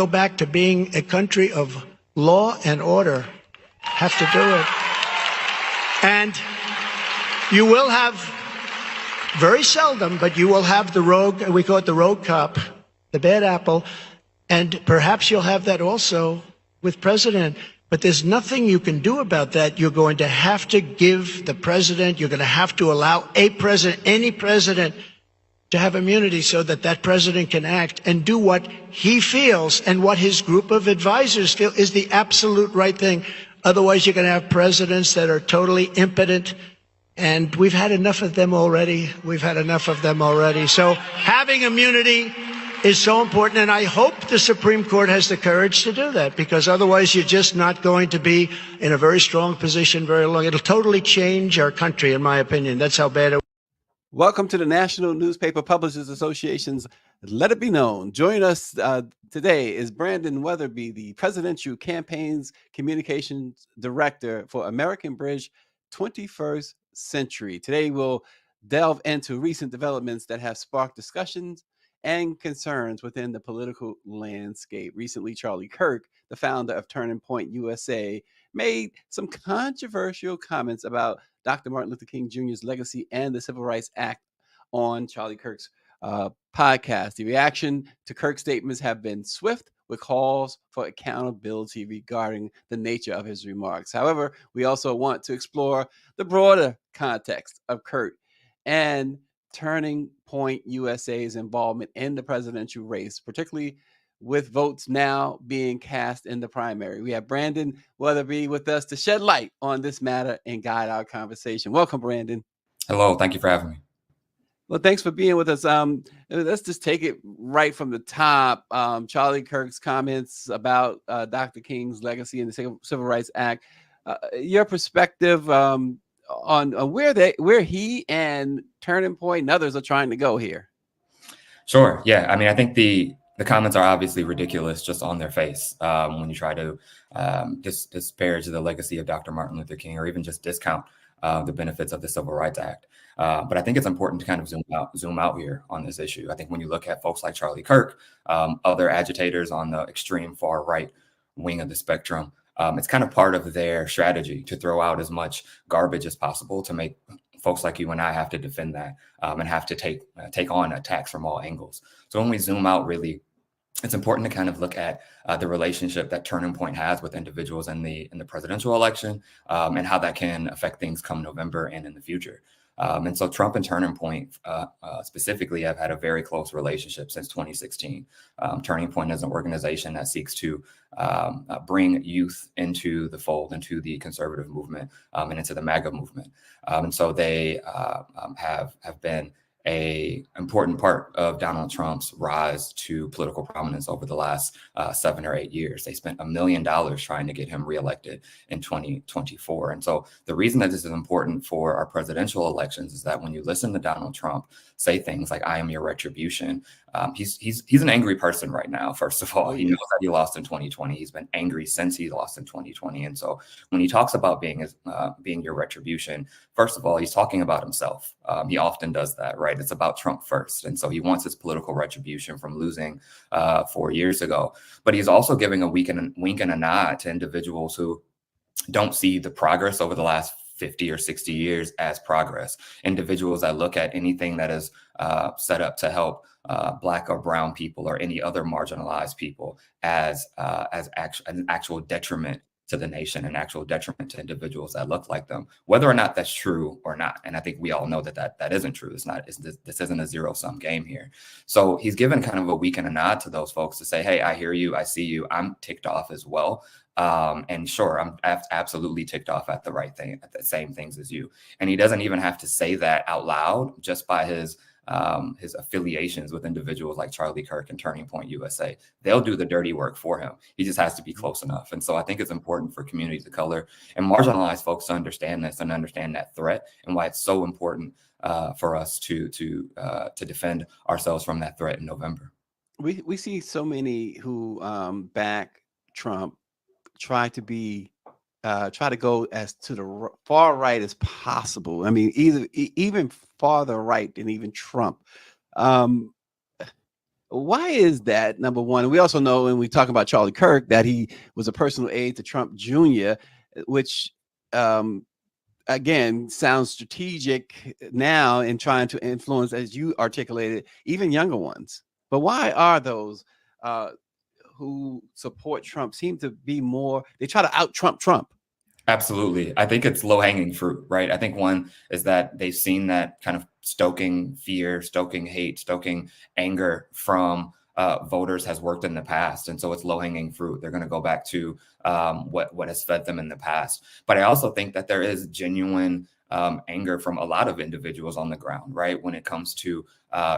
go back to being a country of law and order have to do it. And you will have, very seldom, but you will have the rogue, we call it the rogue cop, the bad apple, and perhaps you'll have that also with president. But there's nothing you can do about that. You're going to have to give the president, you're going to have to allow a president, any president, to have immunity so that that president can act and do what he feels and what his group of advisors feel is the absolute right thing. Otherwise, you're going to have presidents that are totally impotent. And we've had enough of them already. We've had enough of them already. So having immunity is so important. And I hope the Supreme Court has the courage to do that, because otherwise you're just not going to be in a very strong position very long. It'll totally change our country, in my opinion. That's how bad it. Welcome to the National Newspaper Publishers Association's Let It Be Known. Joining us today is Brandon Weatherby, the Presidential Campaigns Communications Director for American Bridge 21st Century. Today we'll delve into recent developments that have sparked discussions and concerns within the political landscape. Recently, Charlie Kirk, the founder of Turning Point USA, made some controversial comments about Dr. Martin Luther King Jr.'s legacy and the Civil Rights Act on Charlie Kirk's podcast. The reaction to Kirk's statements have been swift, with calls for accountability regarding the nature of his remarks. However, we also want to explore the broader context of Kirk and Turning Point USA's involvement in the presidential race, particularly with votes now being cast in the primary. We have Brandon Weatherby with us to shed light on this matter and guide our conversation. Welcome, Brandon. Hello, thank you for having me. Well, thanks for being with us. Let's just take it right from the top. Charlie Kirk's comments about Dr. King's legacy and the Civil Rights Act. Your perspective on where he and Turning Point and others are trying to go here. Sure. Yeah. I mean, I think the comments are obviously ridiculous just on their face when you try to disparage the legacy of Dr. Martin Luther King, or even just discount the benefits of the Civil Rights Act. But I think it's important to kind of zoom out here on this issue. I think when you look at folks like Charlie Kirk, other agitators on the extreme far right wing of the spectrum, it's kind of part of their strategy to throw out as much garbage as possible to make folks like you and I have to defend that and have to take on attacks from all angles. So when we zoom out, really, it's important to kind of look at the relationship that Turning Point has with individuals in the presidential election and how that can affect things come November and in the future. And so Trump and Turning Point specifically have had a very close relationship since 2016. Turning Point is an organization that seeks to bring youth into the fold, into the conservative movement and into the MAGA movement. And so they have been an important part of Donald Trump's rise to political prominence over the last 7 or 8 years. They spent $1 million trying to get him reelected in 2024. And so the reason that this is important for our presidential elections is that when you listen to Donald Trump say things like, "I am your retribution," he's an angry person right now. First of all, he knows that he lost in 2020. He's been angry since he lost in 2020. And so when he talks about being your retribution, first of all, he's talking about himself. He often does that, right? It's about Trump first. And so he wants his political retribution from losing 4 years ago. But he's also giving a wink and a nod to individuals who don't see the progress over the last 50 or 60 years as progress. Individuals that look at anything that is set up to help Black or brown people or any other marginalized people as an actual detriment to the nation, an actual detriment to individuals that look like them, whether or not that's true or not. And I think we all know that isn't true. This isn't a zero-sum game here. So he's given kind of a wink and a nod to those folks to say, hey, I hear you, I see you, I'm ticked off as well. And sure, I'm absolutely ticked off at the same things as you. And he doesn't even have to say that out loud, just by his affiliations with individuals like Charlie Kirk and Turning Point USA. They'll do the dirty work for him. He just has to be close enough. And so I think it's important for communities of color and marginalized folks to understand this and understand that threat and why it's so important for us to defend ourselves from that threat in November. We see so many who back Trump try to go as to the far right as possible. I mean, even farther right than even Trump. Why is that? Number one, and we also know when we talk about Charlie Kirk that he was a personal aide to Trump Jr., which um, again sounds strategic now in trying to influence, as you articulated, even younger ones. But why are those uh, who support Trump seem to be more? They try to out Trump Trump. Absolutely. I think it's low hanging fruit, right? I think one is that they've seen that kind of stoking fear, stoking hate, stoking anger from voters has worked in the past. And so it's low hanging fruit. They're going to go back to what has fed them in the past. But I also think that there is genuine anger from a lot of individuals on the ground, right? When it comes to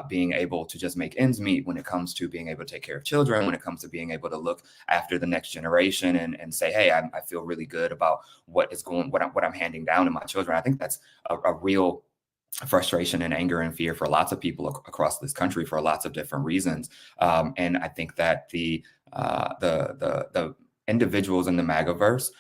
being able to just make ends meet, when it comes to being able to take care of children, when it comes to being able to look after the next generation and say, hey, I feel really good about what I'm handing down to my children. I think that's a real frustration and anger and fear for lots of people across this country for lots of different reasons. And I think that the individuals in the MAGAverse,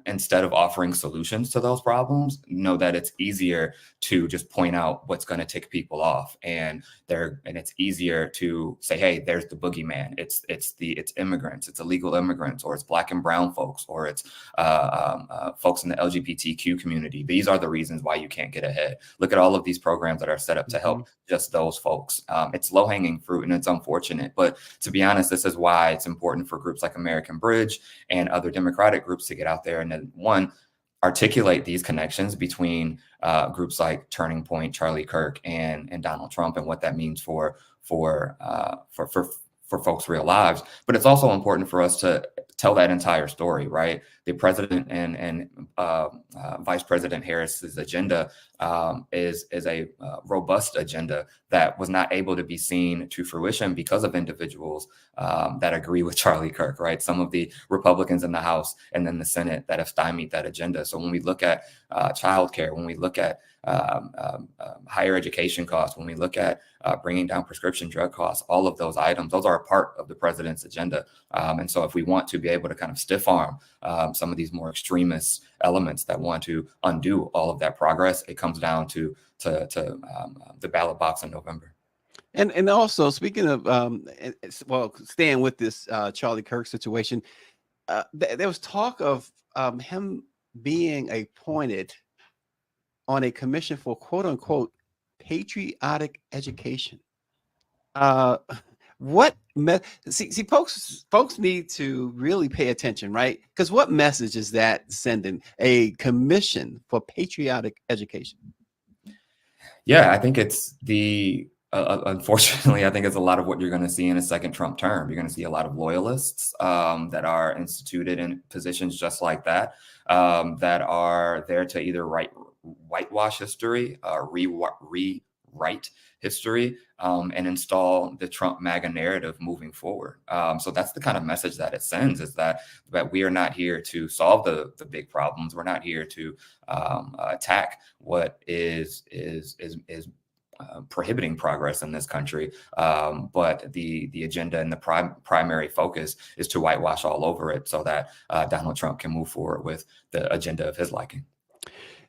instead of offering solutions to those problems, know that it's easier to just point out what's going to tick people off, and it's easier to say, hey, there's the boogeyman. It's immigrants, it's illegal immigrants, or it's Black and brown folks, or it's folks in the LGBTQ community. These are the reasons why you can't get ahead. Look at all of these programs that are set up to help just those folks. It's low hanging fruit, and it's unfortunate. But to be honest, this is why it's important for groups like American Bridge and other Democratic groups to get out there and one, articulate these connections between groups like Turning Point, Charlie Kirk, and Donald Trump, and what that means for folks' real lives. But it's also important for us to tell that entire story, right? The president and Vice President Harris's agenda is a robust agenda that was not able to be seen to fruition because of individuals that agree with Charlie Kirk, right? Some of the Republicans in the House and then the Senate that have stymied that agenda. So when we look at childcare, when we look at higher education costs, when we look at bringing down prescription drug costs, all of those items, those are a part of the president's agenda. And so if we want to be able to kind of stiff arm some of these more extremist elements that want to undo all of that progress, it comes down to the ballot box in November. And also, speaking of, staying with this Charlie Kirk situation, there was talk of him being appointed on a commission for quote unquote patriotic education. Folks need to really pay attention, right? Because what message is that sending? A commission for patriotic education? Yeah, I think it's unfortunately, I think it's a lot of what you're going to see in a second Trump term. You're going to see a lot of loyalists that are instituted in positions just like that, that are there to either whitewash history, rewrite history, and install the Trump MAGA narrative moving forward. So that's the kind of message that it sends, is that we are not here to solve the big problems. We're not here to attack what is prohibiting progress in this country, but the agenda and the primary focus is to whitewash all over it so that Donald Trump can move forward with the agenda of his liking.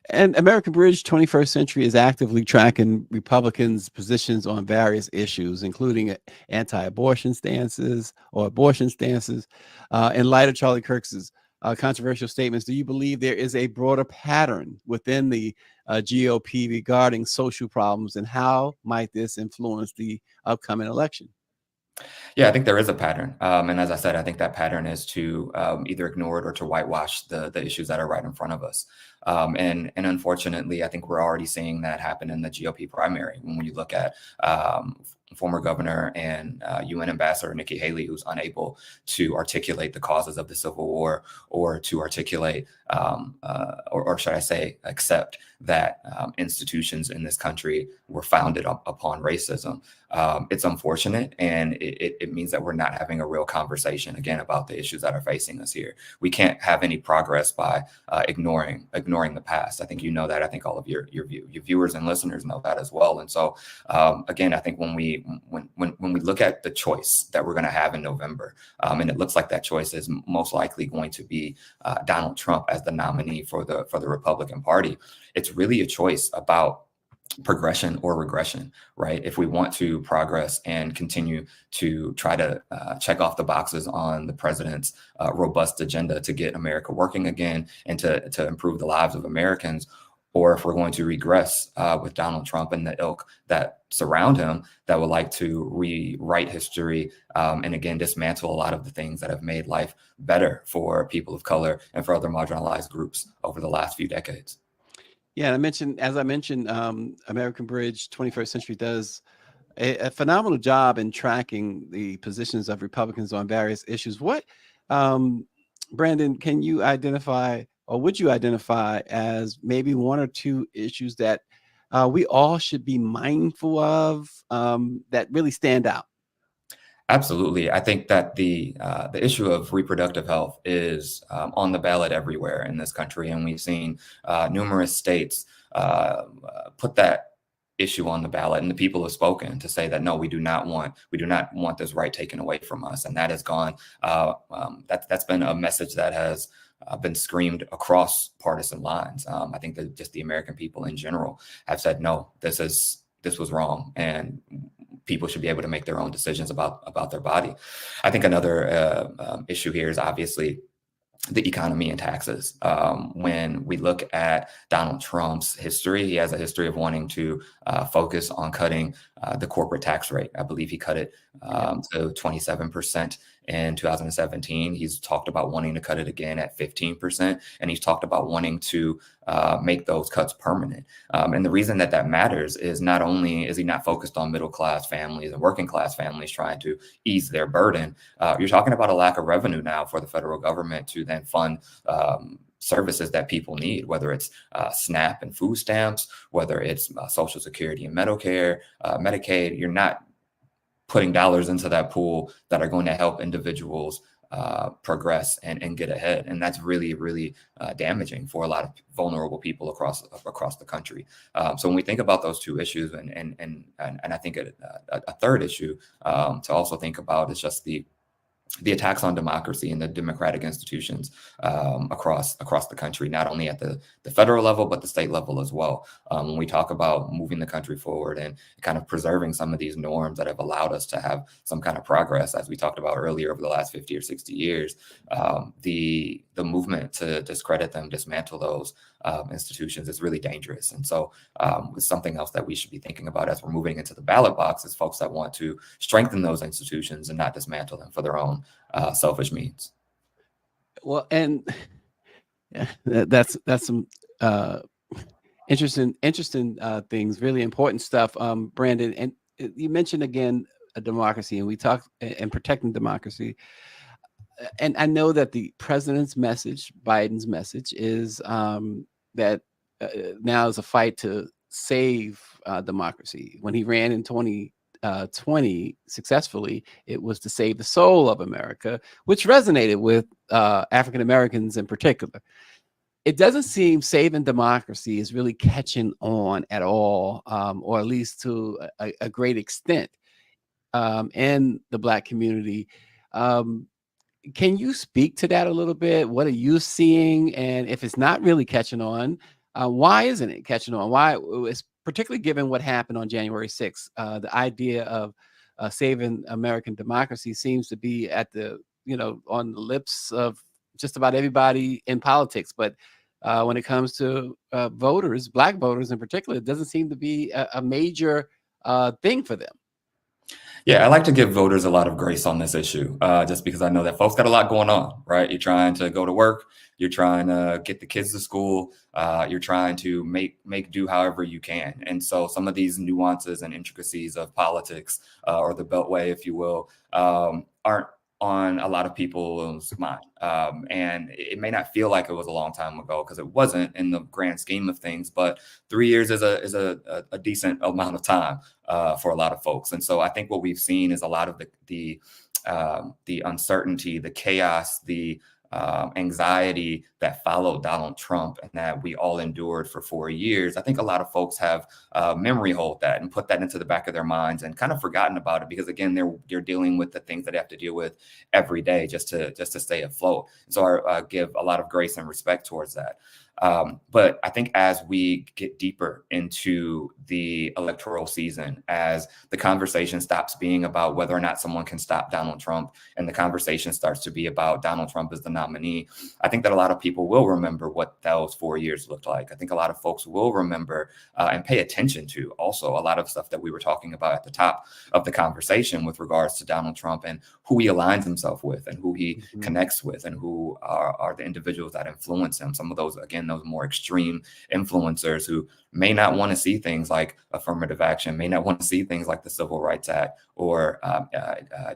And American Bridge 21st Century is actively tracking Republicans' positions on various issues, including anti-abortion stances or abortion stances. In light of Charlie Kirk's controversial statements, do you believe there is a broader pattern within the GOP regarding social problems, and how might this influence the upcoming election? Yeah, I think there is a pattern. And as I said, I think that pattern is to either ignore it or to whitewash the issues that are right in front of us. And unfortunately, I think we're already seeing that happen in the GOP primary. When you look at former governor and UN ambassador Nikki Haley, who's unable to articulate the causes of the Civil War, or to articulate, or should I say, accept that institutions in this country were founded upon racism. It's unfortunate, and it means that we're not having a real conversation again about the issues that are facing us here. We can't have any progress by ignoring the past. I think you know that. I think all of your viewers and listeners know that as well. And so again, I think when we look at the choice that we're going to have in November, and it looks like that choice is most likely going to be Donald Trump as the nominee for the Republican Party, it's really a choice about progression or regression, right? If we want to progress and continue to try to check off the boxes on the president's robust agenda to get America working again and to improve the lives of Americans, or if we're going to regress with Donald Trump and the ilk that surround him that would like to rewrite history and again dismantle a lot of the things that have made life better for people of color and for other marginalized groups over the last few decades. Yeah, as I mentioned, American Bridge 21st Century does a phenomenal job in tracking the positions of Republicans on various issues. What, Brandon, can you identify, or would you identify as maybe one or two issues that we all should be mindful of that really stand out? Absolutely. I think that the issue of reproductive health is on the ballot everywhere in this country, and we've seen numerous states put that issue on the ballot, and the people have spoken to say that no, we do not want this right taken away from us, and that has gone. That's been a message that has been screamed across partisan lines. I think that just the American people in general have said no, this was wrong, and people should be able to make their own decisions about their body. I think another issue here is obviously the economy and taxes. When we look at Donald Trump's history, he has a history of wanting to focus on cutting the corporate tax rate. I believe he cut it to 27% in 2017. He's talked about wanting to cut it again at 15%, and he's talked about wanting to make those cuts permanent. And the reason that matters is not only is he not focused on middle class families and working class families trying to ease their burden, you're talking about a lack of revenue now for the federal government to then fund services that people need, whether it's SNAP and food stamps, whether it's Social Security and Medicare, Medicaid. You're not putting dollars into that pool that are going to help individuals progress and get ahead. And that's really, really damaging for a lot of vulnerable people across the country. So when we think about those two issues, and I think a third issue to also think about is just the attacks on democracy and the democratic institutions across the country, not only at the federal level, but the state level as well. When we talk about moving the country forward and kind of preserving some of these norms that have allowed us to have some kind of progress, as we talked about earlier over the last 50 or 60 years, the movement to discredit them, dismantle those institutions is really dangerous. And so it's something else that we should be thinking about as we're moving into the ballot box is folks that want to strengthen those institutions and not dismantle them for their own selfish means. Well, and that's some interesting things, really important stuff, Brandon. And you mentioned again a democracy, and we talked and protecting democracy. And I know that the president's message, Biden's message, is that now is a fight to save democracy. When he ran in 2020 successfully, it was to save the soul of America, which resonated with African Americans in particular. It doesn't seem saving democracy is really catching on at all, or at least to a great extent in the Black community. Can you speak to that a little bit? What are you seeing? And if it's not really catching on, why isn't it catching on? Why, it's particularly given what happened on January 6th, the idea of saving American democracy seems to be at on the lips of just about everybody in politics. But when it comes to voters, Black voters in particular, it doesn't seem to be a major thing for them. Yeah, I like to give voters a lot of grace on this issue, just because I know that folks got a lot going on, right? You're trying to go to work, you're trying to get the kids to school, you're trying to make do however you can. And so some of these nuances and intricacies of politics, or the Beltway, if you will, aren't on a lot of people's mind. And it may not feel like it was a long time ago because it wasn't in the grand scheme of things, but 3 years is a decent amount of time for a lot of folks. And so I think what we've seen is a lot of the uncertainty, the chaos, the anxiety that followed Donald Trump and that we all endured for 4 years. I think a lot of folks have memory hold that and put that into the back of their minds and kind of forgotten about it because again, they're dealing with the things that they have to deal with every day just to stay afloat. So I give a lot of grace and respect towards that. But I think as we get deeper into the electoral season, as the conversation stops being about whether or not someone can stop Donald Trump and the conversation starts to be about Donald Trump as the nominee, I think that a lot of people will remember what those 4 years looked like. I think a lot of folks will remember and pay attention to also a lot of stuff that we were talking about at the top of the conversation with regards to Donald Trump and who he aligns himself with and who he connects with and who are the individuals that influence him. Some of those, again, those more extreme influencers who may not want to see things like affirmative action, may not want to see things like the Civil Rights Act or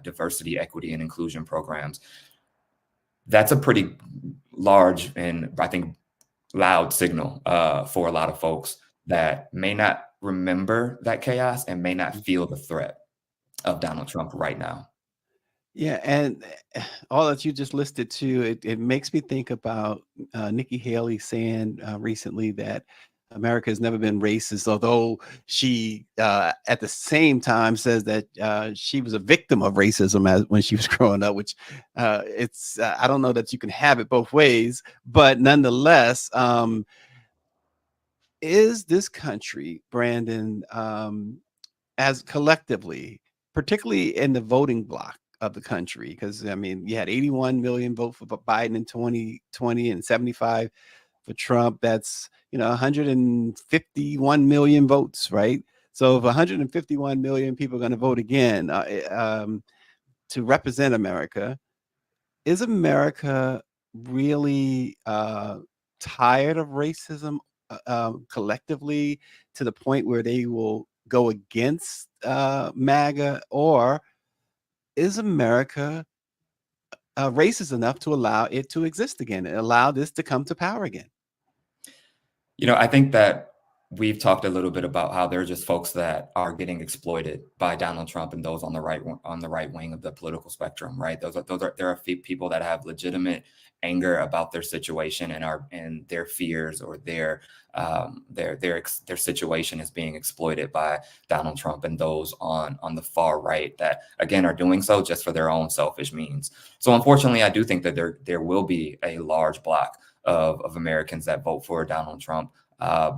diversity, equity, and inclusion programs. That's a pretty large and I think loud signal for a lot of folks that may not remember that chaos and may not feel the threat of Donald Trump right now. Yeah, and all that you just listed too, it makes me think about Nikki Haley saying recently that America has never been racist, although she at the same time says that she was a victim of racism as when she was growing up, which it's I don't know that you can have it both ways, but nonetheless, is this country, Brandon, as collectively, particularly in the voting bloc of the country, because I mean, you had 81 million vote for Biden in 2020 and 75 for Trump. That's 151 million votes, right? So if 151 million people are going to vote again to represent America, is America really tired of racism collectively to the point where they will go against MAGA, or is America racist enough to allow it to exist again and allow this to come to power again? I think that we've talked a little bit about how there are just folks that are getting exploited by Donald Trump and those on the right wing of the political spectrum, right? There are people that have legitimate anger about their situation and their fears or their situation is being exploited by Donald Trump and those on the far right that again are doing so just for their own selfish means. So unfortunately, I do think that there will be a large block of Americans that vote for Donald Trump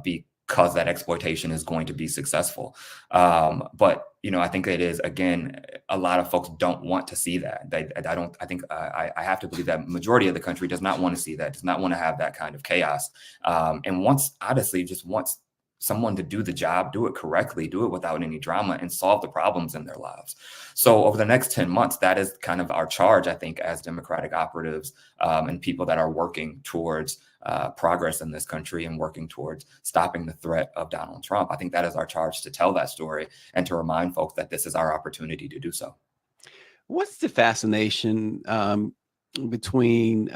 because that exploitation is going to be successful. But I think it is, again, a lot of folks don't want to see that. I have to believe that majority of the country does not want to see that, does not want to have that kind of chaos. And honestly, just wants someone to do the job, do it correctly, do it without any drama, and solve the problems in their lives. So over the next 10 months, that is kind of our charge, I think, as Democratic operatives and people that are working towards progress in this country and working towards stopping the threat of Donald Trump. I think that is our charge, to tell that story and to remind folks that this is our opportunity to do so. What's the fascination between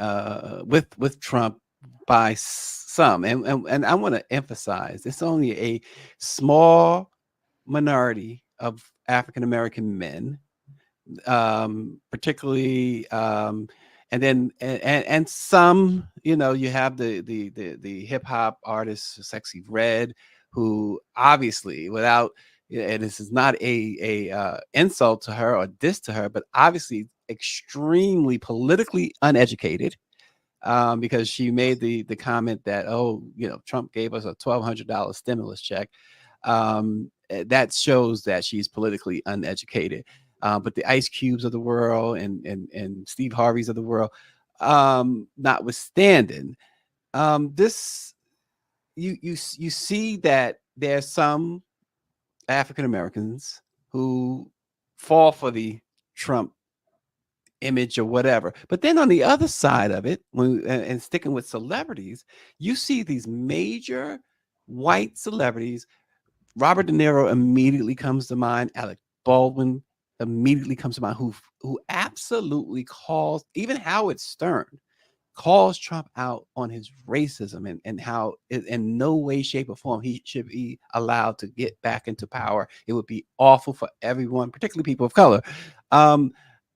with Trump by some, and I want to emphasize it's only a small minority of African American men, particularly, and then and some, you have the hip hop artist Sexy Red, who obviously, without, and this is not a insult to her or diss to her, but obviously extremely politically uneducated. Because she made the comment that, Trump gave us a $1,200 stimulus check. That shows that she's politically uneducated. But the Ice Cubes of the world and Steve Harveys of the world, notwithstanding, this you see that there's some African Americans who fall for the Trump image or whatever. But then on the other side of it, and sticking with celebrities, you see these major white celebrities. Robert De Niro immediately comes to mind. Alec Baldwin immediately comes to mind, who absolutely calls, even Howard Stern calls Trump out on his racism and how in no way, shape, or form he should be allowed to get back into power. It would be awful for everyone, particularly people of color.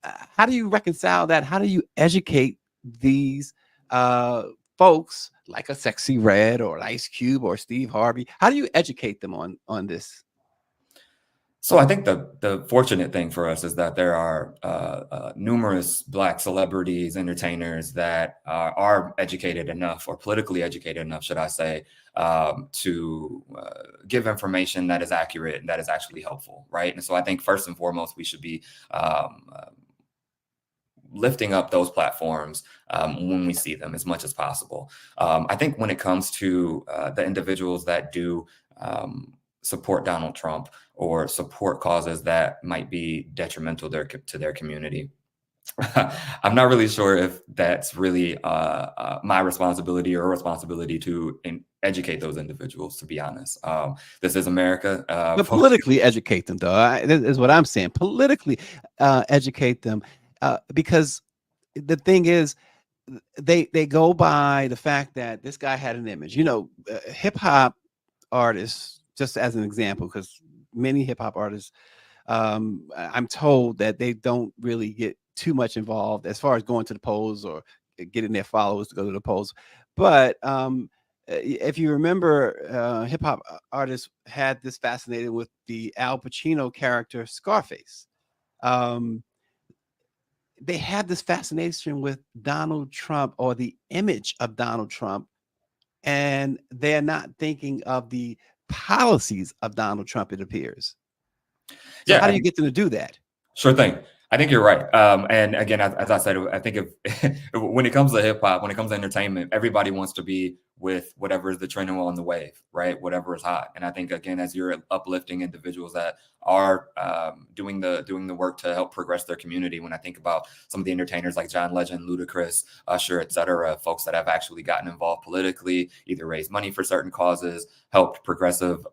How do you reconcile that? How do you educate these folks like a Sexy Red or Ice Cube or Steve Harvey? How do you educate them on this? So I think the fortunate thing for us is that there are numerous Black celebrities, entertainers that are educated enough, or politically educated enough, should I say, to give information that is accurate and that is actually helpful, right? And so I think first and foremost, we should be lifting up those platforms when we see them as much as possible. I think when it comes to the individuals that do support Donald Trump or support causes that might be detrimental to their community, I'm not really sure if that's really my responsibility or a responsibility to educate those individuals, to be honest. This is America. But politically educate them, though. That is what I'm saying. Politically educate them, because the thing is, they go by the fact that this guy had an image. You know, hip hop artists, just as an example, because many hip hop artists, I'm told that they don't really get too much involved as far as going to the polls or getting their followers to go to the polls. But if you remember, hip hop artists had this fascinated with the Al Pacino character Scarface. They had this fascination with Donald Trump, or the image of Donald Trump, and they're not thinking of the policies of Donald Trump, it appears. So Yeah, how do you get them to do that? sure thing. I think you're right. And again, as I said, I think if when it comes to hip hop, when it comes to entertainment, everybody wants to be with whatever is the trending on the wave, right? Whatever is hot. And I think, again, as you're uplifting individuals that are doing the work to help progress their community, when I think about some of the entertainers like John Legend, Ludacris, Usher, et cetera, folks that have actually gotten involved politically, either raised money for certain causes, helped progressive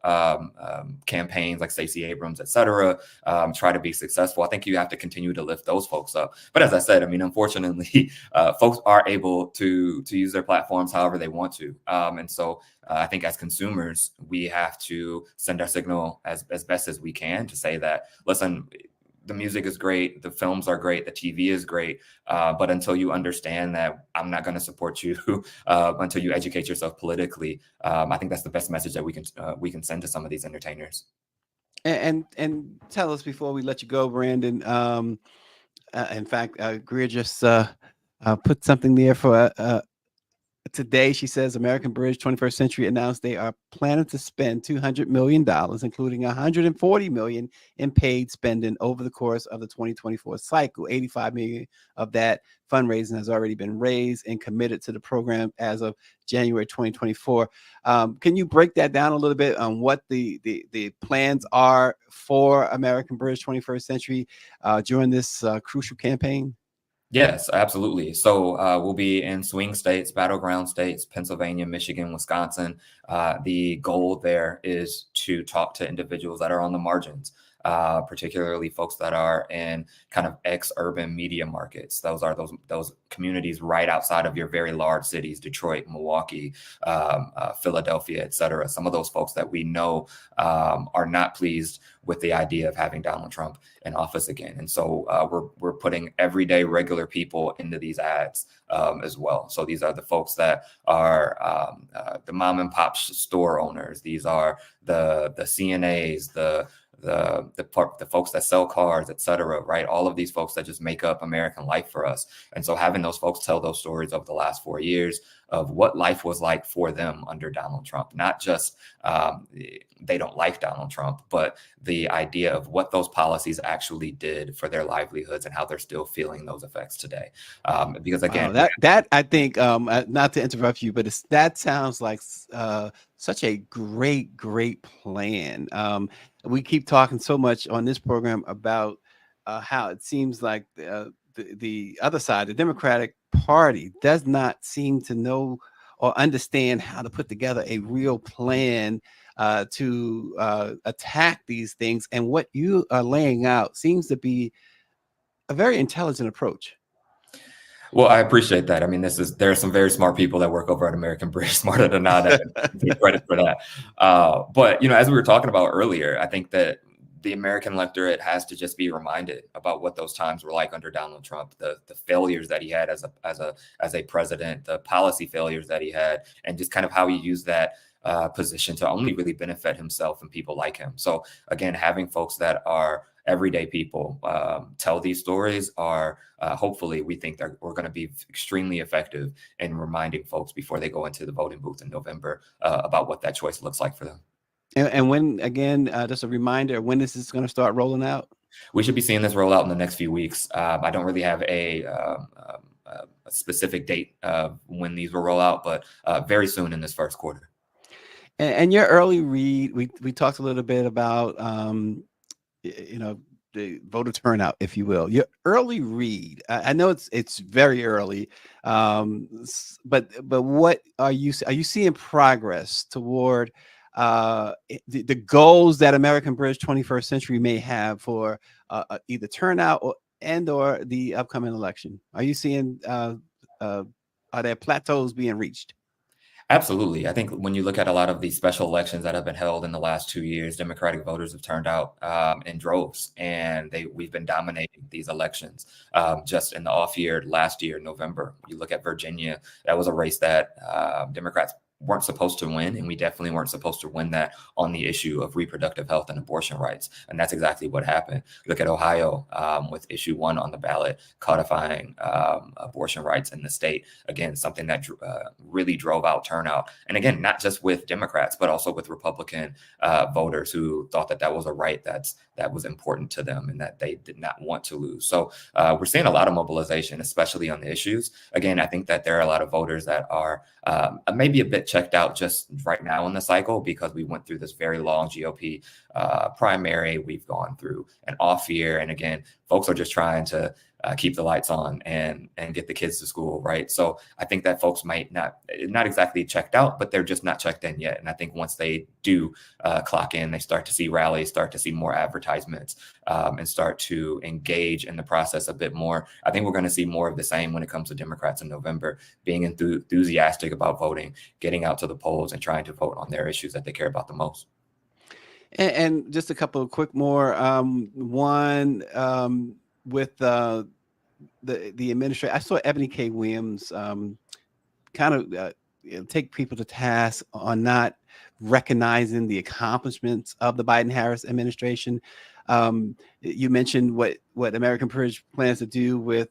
campaigns like Stacey Abrams, et cetera, try to be successful. I think you have to continue to lift those folks up. But as I said, I mean, unfortunately, folks are able to use their platforms however they want to. And so I think as consumers, we have to send our signal as best as we can to say that, listen, the music is great, the films are great, the TV is great, but until you understand that I'm not going to support you until you educate yourself politically, I think that's the best message that we can send to some of these entertainers. And tell us before we let you go, Brandon. In fact, Greer just put something there for today. She says American Bridge 21st Century announced they are planning to spend $200 million, including $140 million in paid spending over the course of the 2024 cycle. $85 million of that fundraising has already been raised and committed to the program as of January 2024. Can you break that down a little bit on what the plans are for American Bridge 21st Century during this crucial campaign? Yes, absolutely. So we'll be in swing states, battleground states, Pennsylvania, Michigan, Wisconsin. The goal there is to talk to individuals that are on the margins, particularly folks that are in kind of ex-urban media markets. Those are those communities right outside of your very large cities, Detroit, Milwaukee, Philadelphia, et cetera. Some of those folks that we know are not pleased with the idea of having Donald Trump in office again. And so we're putting everyday regular people into these ads as well. So these are the folks that are the mom and pop store owners. These are the CNAs, the folks that sell cars, et cetera, right? All of these folks that just make up American life for us. And so having those folks tell those stories of the last 4 years of what life was like for them under Donald Trump, not just they don't like Donald Trump, but the idea of what those policies actually did for their livelihoods and how they're still feeling those effects today. Because again, that I think, not to interrupt you, but that sounds like such a great plan. We keep talking so much on this program about how it seems like the other side, the Democratic Party, does not seem to know or understand how to put together a real plan to attack these things. And what you are laying out seems to be a very intelligent approach. Well, I appreciate that. I mean, there are some very smart people that work over at American Bridge, smarter than I. Take credit for that. But as we were talking about earlier, I think that the American electorate has to just be reminded about what those times were like under Donald Trump, the failures that he had as a president, the policy failures that he had, and just kind of how he used that position to only really benefit himself and people like him. So again, having folks that are everyday people tell these stories are hopefully we think that we're going to be extremely effective in reminding folks before they go into the voting booth in November about what that choice looks like for them. And when, again, just a reminder, when is this going to start rolling out? We should be seeing this roll out in the next few weeks. I don't really have a specific date of when these will roll out, but very soon in this first quarter. And your early read, we talked a little bit about, the voter turnout, if you will. Your early read, I know it's very early, but what are you seeing progress toward the goals that American Bridge 21st Century may have for either turnout or the upcoming election? Are you seeing are there plateaus being reached? Absolutely. I think when you look at a lot of these special elections that have been held in the last 2 years, Democratic voters have turned out in droves, and we've been dominating these elections. Just in the off year, last year, November, you look at Virginia, that was a race that Democrats weren't supposed to win, and we definitely weren't supposed to win that on the issue of reproductive health and abortion rights. And that's exactly what happened. Look at Ohio with issue 1 on the ballot, codifying abortion rights in the state. Again, something that really drove out turnout. And again, not just with Democrats, but also with Republican voters who thought that was a right that was important to them and that they did not want to lose. So we're seeing a lot of mobilization, especially on the issues. Again, I think that there are a lot of voters that are maybe a bit checked out just right now in the cycle because we went through this very long GOP primary. We've gone through an off year. And again, folks are just trying to keep the lights on and get the kids to school, right? So I think that folks might not exactly checked out, but they're just not checked in yet. And I think once they do clock in, they start to see rallies, start to see more advertisements, and start to engage in the process a bit more. I think we're going to see more of the same when it comes to Democrats in November, being enthusiastic about voting, getting out to the polls and trying to vote on their issues that they care about the most. And just a couple of quick more. One, with the administration, I saw Ebony K. Williams kind of take people to task on not recognizing the accomplishments of the Biden-Harris administration. You mentioned what American Bridge plans to do with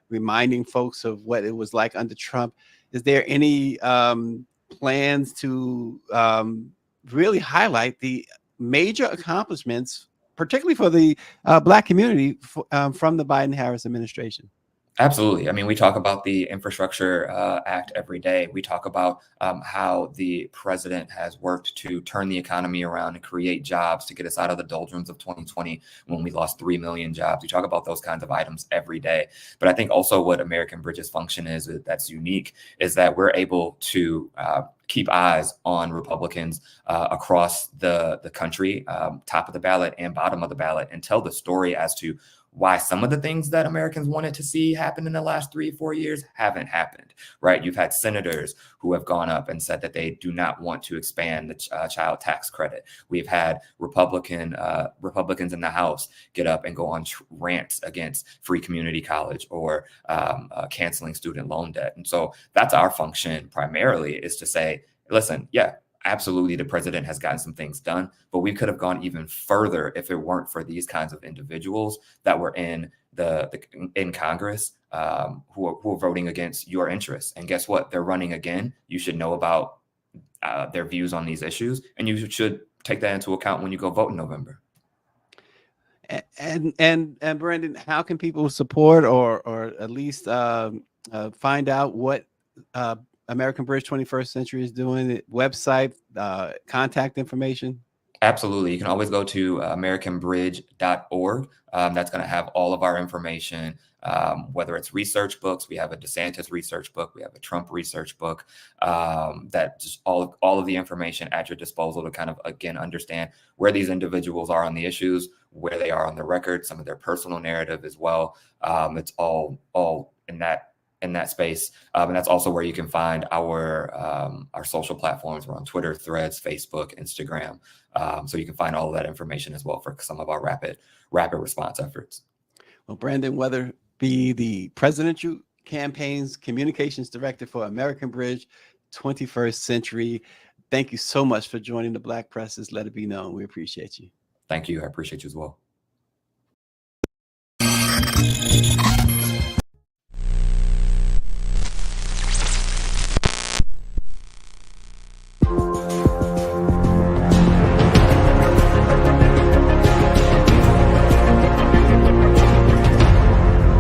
reminding folks of what it was like under Trump. Is there any plans to really highlight the major accomplishments, particularly for the Black community, from the Biden-Harris administration? Absolutely. I mean, we talk about the Infrastructure Act every day. We talk about how the president has worked to turn the economy around and create jobs to get us out of the doldrums of 2020 when we lost 3 million jobs. We talk about those kinds of items every day. But I think also what American Bridge's function is that's unique is that we're able to keep eyes on Republicans across the country, top of the ballot and bottom of the ballot, and tell the story as to why some of the things that Americans wanted to see happen in the last 3 or 4 years haven't happened, right? You've had senators who have gone up and said that they do not want to expand the child tax credit. We've had Republicans in the House get up and go on rants against free community college or canceling student loan debt. And so that's our function primarily, is to say, listen, yeah, absolutely, the president has gotten some things done, but we could have gone even further if it weren't for these kinds of individuals that were in in Congress who are voting against your interests. And guess what? They're running again. You should know about their views on these issues, and you should take that into account when you go vote in November. And Brandon, how can people support or at least find out what American Bridge 21st Century is doing? Website, contact information? Absolutely. You can always go to americanbridge.org. That's going to have all of our information, whether it's research books. We have a DeSantis research book. We have a Trump research book, that just all of the information at your disposal to kind of, again, understand where these individuals are on the issues, where they are on the record, some of their personal narrative as well. It's all in that space. And that's also where you can find our social platforms. We're on Twitter, Threads, Facebook, Instagram. So you can find all of that information as well for some of our rapid response efforts. Well, Brandon Weatherby, the Presidential Campaigns Communications Director for American Bridge 21st Century. thank you so much for joining the Black Press's Let It Be Known. We appreciate you. Thank you. I appreciate you as well.